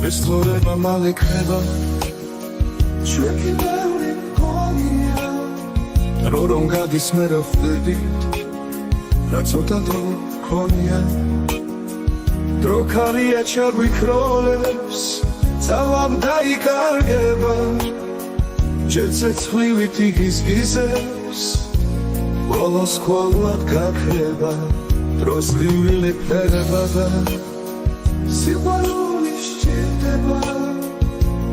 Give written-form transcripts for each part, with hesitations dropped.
ეს ცხოვრება მალე ქრება ჩვენ კი ბევრი მგონია რომ გადის მე რა ხვდები რა ცოტა დრო ქონია დრო ქარია ჩარვიქროლებს წავამ დაიკარგება ჯერ ცეცხლივით იგიზგიზებს ბოლოს ხოლმე გაქრება დროს ლივილი ფერება და სიყვარული სჭირდება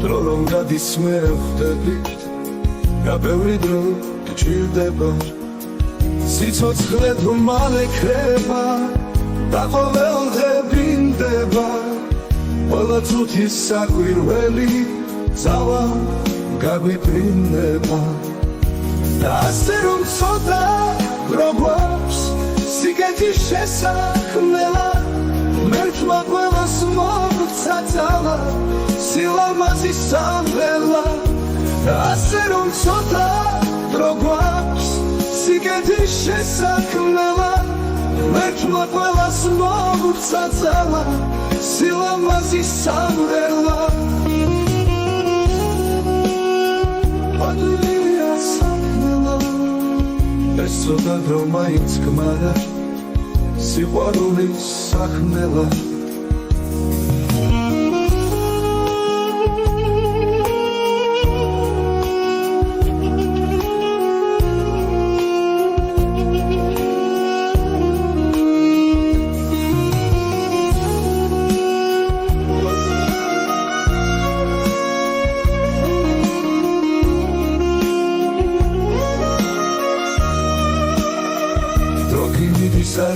დრო რომ გადის მე ხვდები რა ბევრი დრო გჭირდება სიცოცხლე თუ მალე ქრება და ყოველდღე ბრინდება ყველა წუთის საკვირველი ძალა გაგვიფრინდება და ასე რომ ცოტა დრო გვაქვს სიგეთის შესაქმნელა მერჩმა ყველას მოგცა ძალა სილამაზის სამღერლა და ასე რომ ცოტა დრო გვაქვს სიგეთის შესაქმნელა მერჩმა ყველას მოგცა ძალა სილამაზის სამღერლა პატივია სამღერლა ეს ცოტა დრო მაინც გმარა სიყვარულის სახნელა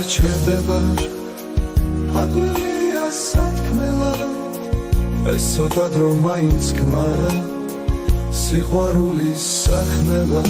არჩევდება პატივია საქმელა ეს ცოტა დრო მაინც გმარა სიყვარულის სახნელა